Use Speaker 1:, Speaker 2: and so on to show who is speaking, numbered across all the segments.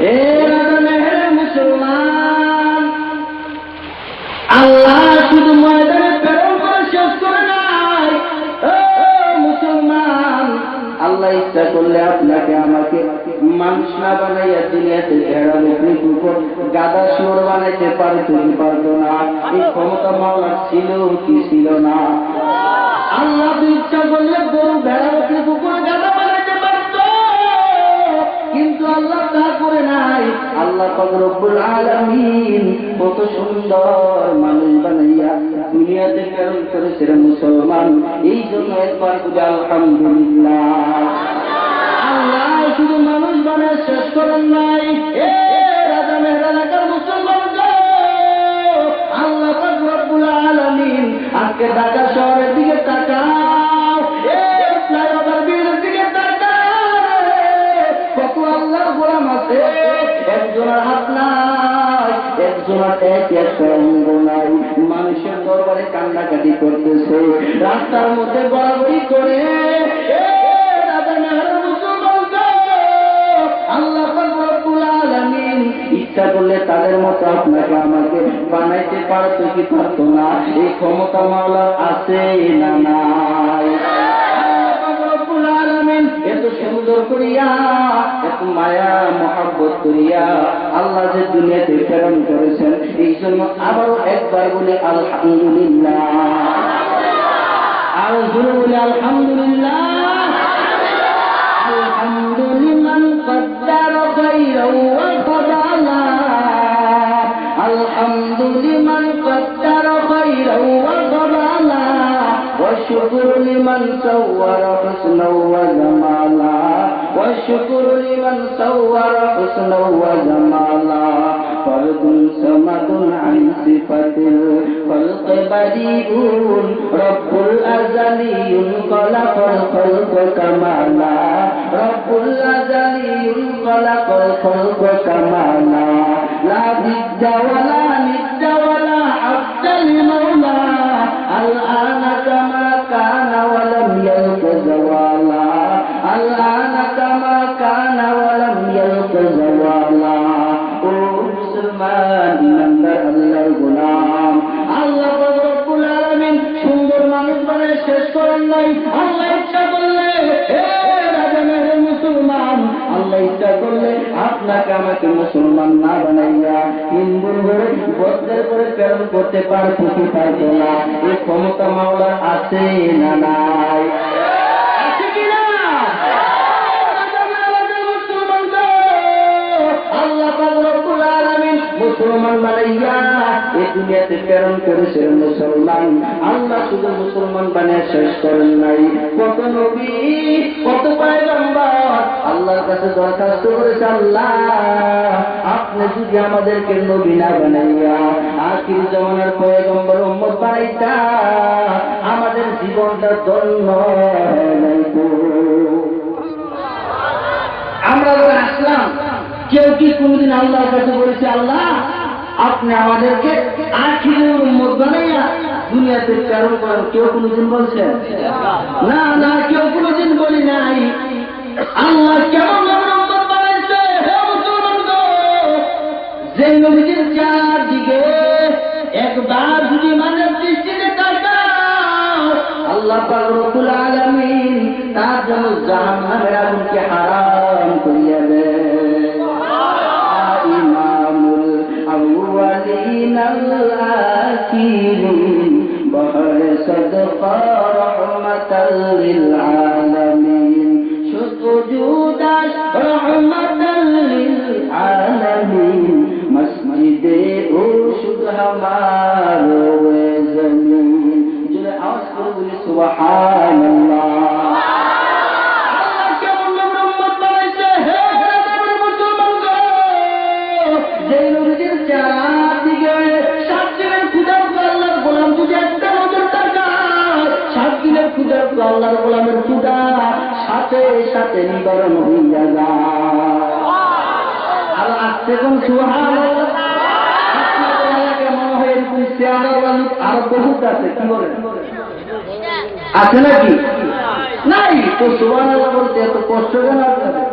Speaker 1: এ রাজা মুসলমান, আল্লাহ শুধু ময়দানে প্রেরণ করে শেষ করে নাই। ও মুসলমান, আল্লাহ ইচ্ছা করলে আপনাকে আমাকে মানুষ না বানাইয়া দুনিয়াতে ভেড়া বকরি কুকুর গাদা শুয়োর বানাইতে পারতো কি পারতো না? এই ক্ষমতা মাওলার ছিল কি ছিল না? আল্লাহ ইচ্ছা করলে গরু ভেড়া বকরি কুকুর গাদা বানাইতে পারতো, কিন্তু আল্লাহ তা করে নাই। আল্লাহ পাক রব্বুল আলামিন কত সুন্দর মানুষ বানাইয়া দুনিয়াতে প্রেরণ করেছে মুসলমান। এই জন্য একবার বলি আলহামদুলিল্লাহ। আল্লাহ শুধু মানুষ বানায় শেষ করেন নাই। এ রাজা মেহরানাকার মুসলমান, আল্লাহ পাক রব্বুল আলামিন আজকে ঢাকা শহরের দিকে তাকাও, ফ্লাইওভার ব্রিজের দিকে তাকাও, কত আল্লাহর গোলাম আছে, একজনের হাত নাই, একজনের একটা অঙ্গ নাই, মানুষের দরবারে কান্নাকাটি করতেছে, রাস্তার মধ্যে গড়াগড়ি করে। আল্লাহ পাক রব্বুল আলামিন ইচ্ছা করলে তাদের মতো আপনাকে আমাকে বানাইতে পারতো কি পারতো না? এই ক্ষমতা মাওলার আছে না নাই? এত সুন্দর করিয়া, এত মায়া মহব্বত করিয়া আল্লাহ যে দুনিয়াতে প্রেরণ করেছেন, এই জন্য আবারও একবার বলে আলহামদুলিল্লাহ। আরো জোরে বলে আলহামদুলিল্লাহ। আলহামদুলিল্লাহ قدر خيرا وقدرا، الحمدلله قدر خيرا وقدرا، والشكر لمن صور حسنا وجمالا، والشكر لمن صور حسنا وجمالا، فرد صمد عن صفة الخلق بديع، رب الأزلي خلق الخلق كمالا، رب الأزلي خلق الخلق كمالا، لا ضد ولا ند ولا عبد لمولى، الآن كما كان ولم يلق زوالا، الآن كما كان ولم يلق زوالا। ও মুসলমান, ইমানদার আল্লাহর গোলাম, আল্লাহ রব্বুল আলামিন সুন্দর মানুষ বানায় শেষ করেন নাই। আল্লাহ ইচ্ছা করলে, মুসলমান, আল্লাহ ইচ্ছা করলে আপনাকে আমাকে মুসলমান না বানাইয়া হিন্দুর ঘরে বদলের করে প্রেরণ করতে পারতো কি পারতো না? এই ক্ষমতা মাওলার আছে না নাই? আছে কিনা? আল্লাহ পাক রব্বুল আলামিন মুসলমান বানাইয়া এই দুনিয়াতে প্রেরণ করেছেন মুসলমান। আল্লাহ শুধু মুসলমান বানিয়ে শেষ করেন নাই, কত নবী, কত পয়গম্বর আল্লাহর কাছে দরখাস্ত করেছে, আল্লাহ আপনি যদি আমাদেরকে নবী না বানাইয়া আখির জামানার পয়গম্বর উম্মত বানাইতা, আমাদের জীবনটা ধন্য হইতো। আমরা যারা আসলাম, কেউ কি কোনদিন আল্লাহর কাছে বলেছে, আল্লাহ আপনি আমাদেরকে আখিরের উম্মত বানাইয়া দুনিয়াতে প্রেরণ করেন? কেউ কোনদিন বলছে? না না, কেউ কোনদিন বলি নাই। আল্লাহ কেমন উম্মত বানাইছে? হে মুসলমান গো, যে নবীর চারদিকে একবার যদি মানের দৃষ্টিতে তাকাও, আল্লাহ পাক রব্বুল আলামিন তার জন্য জাহান্নামের আগুনকে হারাম করিয়া দেয়। بحر صدقة رحمة للعالمين، سجود رحمة للعالمين، مسجد ارشد ہمارے زمین، جو آواز کرو بولے سبحان اللہ۔ আল্লাহর গোলামের ক্ষুধা সাথে সাথে নিবারণ হইয়া যায়। আর আসতে কোন সুবহানাল্লাহ, মনে হয় এরকম আরো বহুত আছে, কি বলেন? আছে নাকি? নাই তো সুবহানাল্লাহ বলতে এত কষ্ট কেন আপনাদের?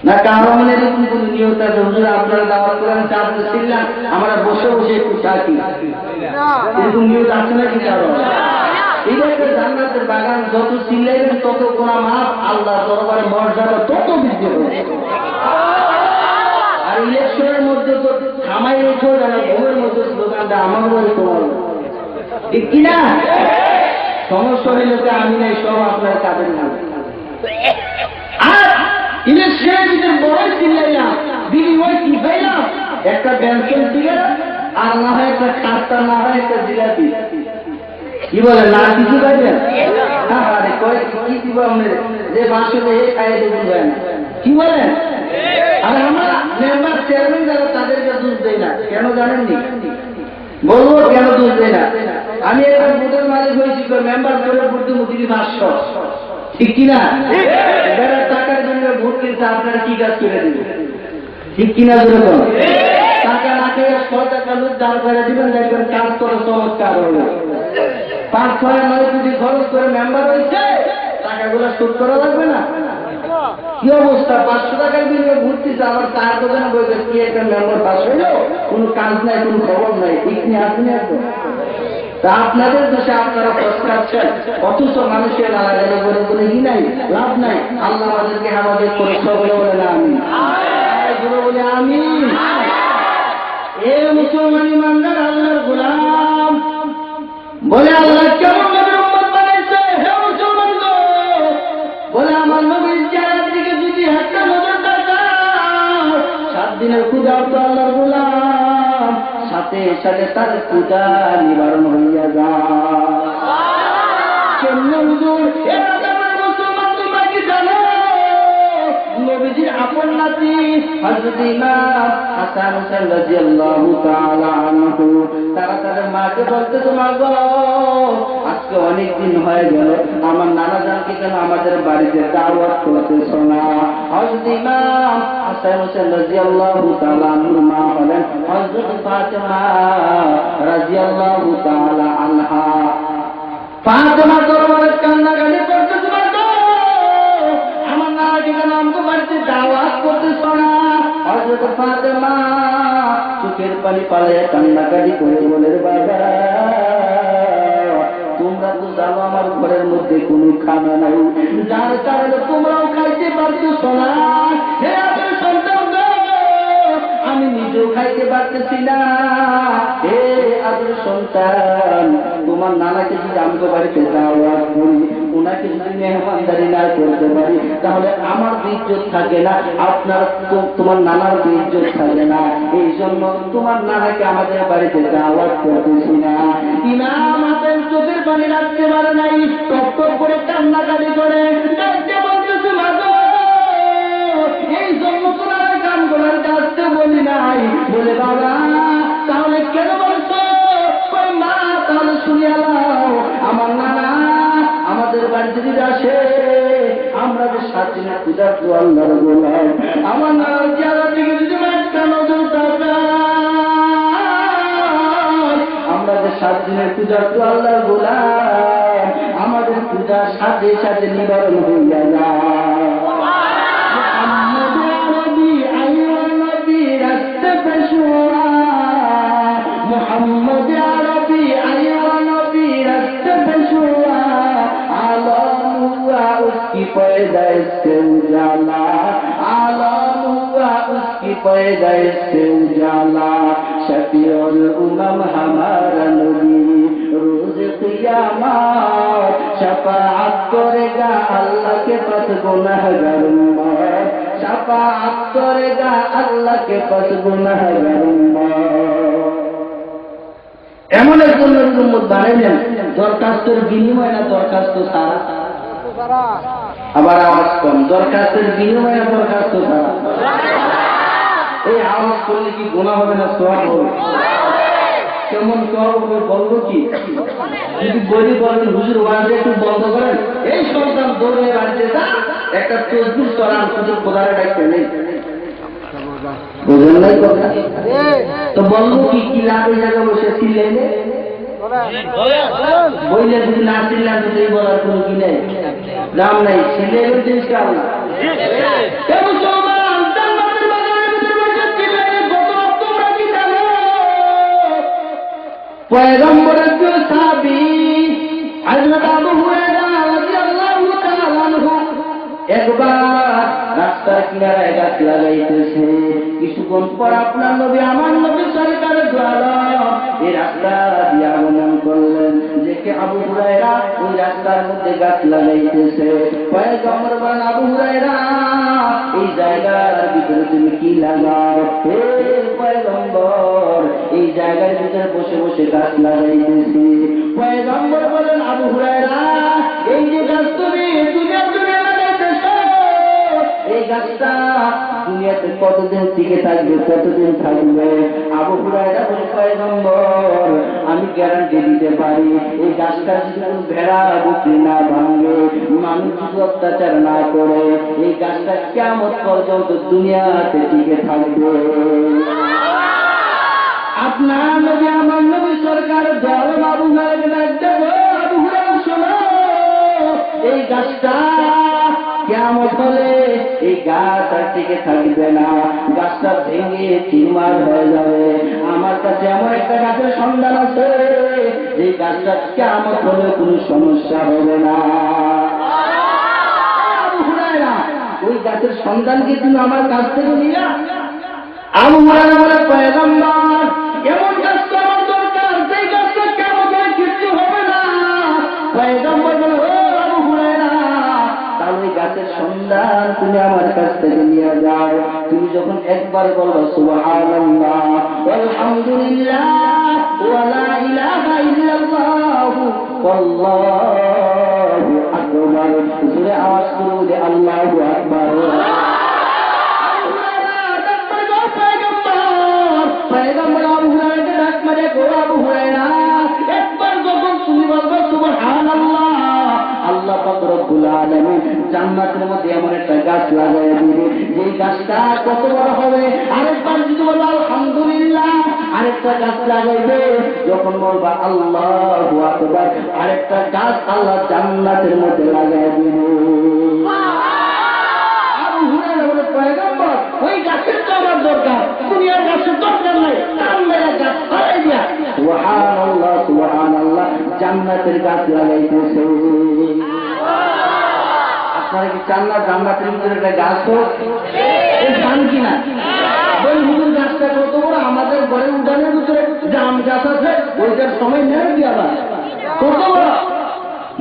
Speaker 1: না কারো মনে এরকম কোন নিয়ত আছে হুজুর আপনারা দাওয়াত করেন চাঁদ ছিলেন আমরা বসে বসে একটু থাকি, এরকম নিয়ত আছে নাকি কারো? এইভাবে জান্নাতের বাগান যত চিল্লাইবেন তত গোনা মাপ, আল্লাহ দরবারে মর্যাদা তত বৃদ্ধি হবে। আর ইলেকশনের মধ্যে তো থামাই রেখো যেন ঘুমের মধ্যে স্লোগানটা আমার বলে তোমার, ঠিক কিনা? সমস্যা হইলে তো আমি নাই, সব আপনার কাজের নাম। আর ইলেকশনের ভিতরে বড় চিল্লাইলাম, দিদি ওই কি পাইলাম, একটা পেন্সিল সিগারেট আর না হয় একটা খাস্তা, না হয় একটা জিলাপি, কি বলে না কিছু পাইবেন? আরে কয় কি দিব আপনার যে বাসনে খাইয়ে দেবেন, কি বলেন? আর আমরা মেম্বার চেয়ারম্যান যারা তাদেরকে দোষ দেয় না, কেন জানেননি? বলবো কেন দোষ দেয় না। আমি একটা বুথের মালিক হয়েছি, মেম্বার করে ভোট দিব দিদি 500, ঠিক কিনা? যারা টাকার জন্য ভোট কিনছে আপনারা কি কাজ করে দিবেন, ঠিক কিনা? যেরকম টাকা না খেয়ে 100 টাকা লোক দাঁড় করে দিবেন, দেখবেন কাজ করে চমৎকার হবে। 5-6 নয় কোটি খরচ করে মেম্বার হয়েছে, টাকাগুলো শোধ করা লাগবে না? কি অবস্থা, 500 টাকার বিনিয়োগ ঘুরতেছে, আবার তার দোকানে বলছে কি একটা মেম্বার পাস হইল, কোনো কাজ নাই, কোনো খবর নাই, ঠিক নিয়ে আসেনি একদম। তা আপনাদের দেশে আপনারা ফসকাচ্ছেন, অথচ মানুষের লাগালে বলে কোনো ই নাই, লাভ নাই। আল্লাহ আমাদেরকে আমাদের করে সকলে বলে না আমি বলে আমি এ মুসলমান ইমানদার আল্লাহর গোলাম বলে আল্লাহ কেমন নবীর উম্মত বানাইছে, হে মুসলমান গো, বলে আমার নবীর চেহারার দিকে যদি একটা নজর তাকাও, 7 দিনের ক্ষুধা তো আল্লাহর গোলাম, সাথে সাথে তার ক্ষুধা নিবারণ হইয়া যায়। কেমন হুজুর? মুসলমান তোমরা কি জানো নবীজির আপন নাতি হযরত ইমাম হাসান হোসেন রাদিয়াল্লাহু তাআলা আনহু তারা তাদের মাকে বলতে, তোমার গো আজকে অনেক দিন হয়ে গেল, আমার নানা জানকে কেন আমাদের বাড়িতে দাওয়াত করতেছ না? হযরত ইমাম হাসান হোসেন রাদিয়াল্লাহু তাআলা আনহুর মা হলেন হযরত ফাতেমা রাদিয়াল্লাহু তাআলা আনহা। ফাতেমা দরবারে কান্নাকাটি করতে, তোমার গো আমার নানাকে কেন আমাকে বাড়িতে দাওয়াত করতেছ না? হযরত ফাতেমা চোখের পানি পালাইয়া কান্নাকাটি করে বলে, বাবা তোমরা তো জানো আমার ঘরের মধ্যে কোনো খানা নাই, যার কারণে তোমরাও খাইতে পারতেছ না। হে আমার সন্তান, আমি নিজেও খাইতে পারতেছি না। হে আদর সন্তান, তোমার নানাকে যদি আমাকে বাড়িতে দাওয়াত করি, ওনাকে যদি মেহমানদারি না করতে পারি, তাহলে আমার ইজ্জত থাকে না, আপনার তোমার নানার ইজ্জত থাকে না। এই জন্য তোমার নানাকে আমাদের বাড়িতে দাওয়াত করতেছি না। ইমাম হাসান চোখের পানি রাখতে পারে নাই, টপ টপ করে কান্নাকাটি করে ডাকতে বলতেছে, মাগো এই জন্য তোমার কান করার কাজটা বলি নাই। বলে, বাবা তাহলে কেন বলছো? মা তাহলে শুনিয়া নাও, আমার নানা আমাদের বাড়িতে যদি আসে, আমরা যে 7 দিনের পূজা তো আল্লাহর গোলাম, আমার নানার চেহারা দিকে যদি একটা নজর তাকাই, আমরা যে 7 দিনের পূজা তো আল্লাহর গোলাম, আমাদের পূজা সাথে সাথে নিবারণ হইয়া যায়। মোহাম্মদ আরবি আইয়া নবী রাস্তে পেশুয়া, আলম হুয়া উসকি पैदाइश उजाला, आलम हुआ उसकी पैदाइश उजाला, शफीउल उमम हमारा नबी रोज क़ियामत शफाअत करेगा अल्लाह के पास गुनाहगार उम्मत, शफाअत करेगा अल्लाह के पास गुनाहगार उम्मत। এমন একজন উম্মত বানাইলেন দরখাস্তের বিনিময়ে না দরখাস্ত ছাড়া, আবার আওয়াজ কম, দরখাস্তের বিনিময়ে না দরখাস্ত ছাড়া। এই আওয়াজ করলে কি গুনাহ হবে না সওয়াব হবে? কেমন সওয়াব হবে বলবো কি? যদি বলি বলেন হুজুর ওয়াজ একটু বন্ধ করেন, এই সন্তান দৌড়ে বাড়িতে যা একটা তসবিহ চড়ান, হুজুর খোদারে ডাকতে নেই, বুঝলেন নাই কথা? তো বলবো কি কি লাভ এই জায়গায় বসে চিল্লাইলে বইলে যদি না চিল্লান তো এই বলার কোনো কি নেই, দাম নাই, চিল্লাইলে জিনিসটা আল্লাহ। মুসলমান পয়গম্বরের প্রিয় সাহাবী হযরত আবু হুরায়রা রাদিয়াল্লাহু তাআলা আনহু একবার রাস্তার কিনারায় গাছ লাগাইতেছে। কিছুক্ষণ পর আপনার নবী আমার নবী সরকারের দ্বারা এই রাস্তা দিয়ে আগমন করলেন। দেখে আবু হুরায়রা ওই রাস্তার মধ্যে গাছ লাগাইতেছে। পয়গম্বর বলেন, আবু হুরায়রা এই জায়গার ভিতরে তুমি কি লাগাও? হে পয়গম্বর, এই জায়গার ভিতরে বসে বসে গাছ লাগাইতেছি। পয়গম্বর বলেন, আবু হুরায়রা এই যে গাছ তুমি লাগাইতেছো, এই গাছটা দুনিয়াতে কতদিন টিকে থাকবে, কতদিন থাকবে? আবু হুরায়রা বলে, পয়গম্বর আমি গ্যারান্টি দিতে পারি এই গাছটা যদি কোনো ভেড়া বুকরি না ভাঙে, মানুষ যদি অত্যাচার না করে, এই গাছটা কিয়ামত পর্যন্ত দুনিয়াতে টিকে থাকবে। আপনার নবী আমার নবী সরকার দল আবু হুরায়রা দেখো, আবু হুরায়রা শোনো, এই গাছটা কিয়ামত হলে এই গাছ আর টিকে থাকবে না, গাছটা ভেঙে চুরমার হয়ে যাবে। আমার কাছে এমন একটা গাছের সন্ধান আছে যে গাছটা কিয়ামত হলে কোনো সমস্যা হবে না। আবু হুরায়রা ওই গাছের সন্ধান কি তুমি আমার কাছ থেকে নিলা? আবু হুরায়রা বলে, পয়গম্বর এমন গাছ তো আমার দরকার যে গাছটা কিয়ামত হলে কিছু হবে না। পয়গম্বর বলে, ও আবু হুরায়রা তাহলে গাছের সন্ধান তুমি আমার কাছ থেকে নিয়ে যাও। তুমি যখন একবার বলবো সুবহানাল্লাহ আলহামদুলিল্লাহ ওয়া লা ইলাহা ইল্লাল্লাহ আল্লাহু আকবার, জোরে আওয়াজ করে বলে আল্লাহু আকবার। পয়গম্বর আবু হুরায়রাকে ডাক মারে, গো আবু হুরায়রা একবার যখন তুমি বলবো সুবহানাল্লাহ, আল্লাহ পাক রব্বুল আলামিন জান্নাতের মধ্যে এমন একটা গাছ লাগাইয়া দিবে যে গাছটা কত বড় হবে। আরেকবার যদি বলো আলহামদুলিল্লাহ, আরেকটা গাছ লাগাইবে। যখন বলবা আল্লাহু আকবার, আরেকটা গাছ আল্লাহ জান্নাতের মধ্যে লাগাইয়া দিবে। আবু হুরায়রা বলে, পয়গম্বর ওই গাছের তো আমার দরকার, দুনিয়ার গাছের দরকার নাই, আল্লাহর গাছ লাগাই দিয়া সুবহানাল্লাহ সুবহানাল্লাহ জান্নাতের গাছ লাগাইতেছে। আপনারা কি চান না জান্নাতের ভিতরে একটা গাছ হোক? চান কিনা? ওই হুজুর গাছটা কত বড়, আমাদের ঘরে উঠানের ভিতরে জাম গাছ আছে, ওইটার সময় নেই কি আবার কত বড়?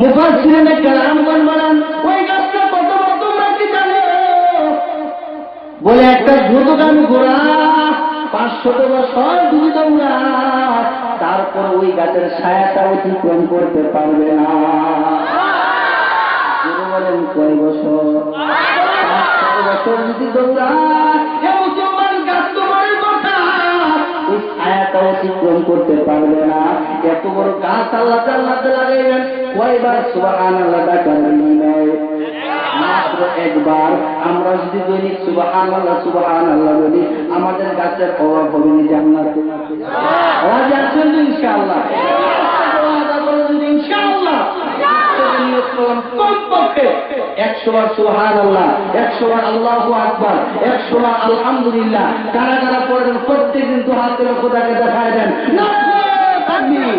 Speaker 1: মুফাসসিরিনে কেরামগণ বলেন ওই গাছটা কত বড় তোমরা কি জানো? বলে একটা দ্রুতগামী ঘোড়া 500 বছর দ্রুত উড়া, তারপর ওই গাছের ছায়াটা অতিক্রম করতে পারবে না। বলেন কয় বছর? 500 বছর যদি দৌড়ায় মুসলমান গাছ তোমার কথা ওই ছায়াটা অতিক্রম করতে পারবে না। এত বড় গাছ আল্লাহ জান্নাতে লাগাইবেন, কয়বার সুবহানাল্লাহ ডাকার বিনিময়ে? মাত্র একবার। আমরা যদি দৈনিক সুবহানাল্লাহ সুবহানাল্লাহ বলি, আমাদের গাছের অভাব হবে না জান্নাতে। রাজি আছেন তো ইনশাআল্লাহ? ইনশাআল্লাহ কমপক্ষে 100 বার সুবহানাল্লাহ, 100 বার আল্লাহু আকবার, 100 বার আলহামদুলিল্লাহ। কারা কারা পড়বেন প্রত্যেকদিন তো হাত তুলে খোদাকে দেখায় দেন, নারে তাকবীর,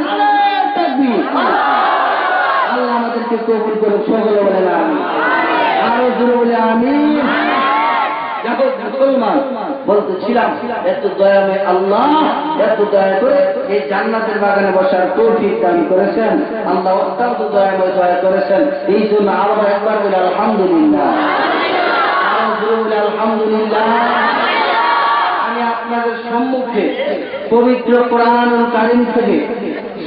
Speaker 1: নারে তাকবীর। আল্লাহ আমাদেরকে কবুল করে সকলে বলেন আমিন, আরো জোরে বলে আমিন। দেখো মুসলমান বলতেছিলাম এত দয়াময় আল্লাহ এত দয়া করে এই জান্নাতের বাগানে বসার তৌফিক দান করেছেন। আল্লাহ অত্যন্ত দয়াময় দয়া করেছেন। এই জন্য আবার একবার বলে আলহামদুলিল্লাহ, আলহামদুলিল্লাহ। আমি আপনাদের সম্মুখে পবিত্র কোরআনুল কারীম থেকে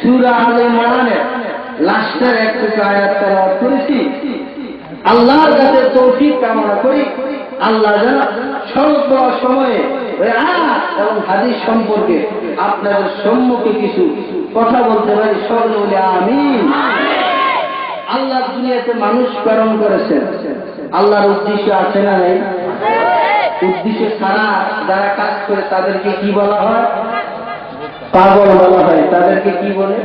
Speaker 1: সূরা আলে ইমরানের লাস্টের একটু আয়াত তেলাওয়াত করেছি। আল্লাহর কাছে তৌফিক কামনা করি আল্লাহ যেন স্বল্প সময়ে আয়াত এবং হাদিস সম্পর্কে আপনাদের সম্মুখে কিছু কথা বলতে পারি। সকলে বলে আমিন। আল্লাহ দুনিয়াতে মানুষ প্রেরণ করেছেন, আল্লাহর উদ্দেশ্য আছে না নাই? উদ্দেশ্য ছাড়া যারা কাজ করে তাদেরকে কি বলা হয়? পাগল বলা হয়। তাদেরকে কি বলে?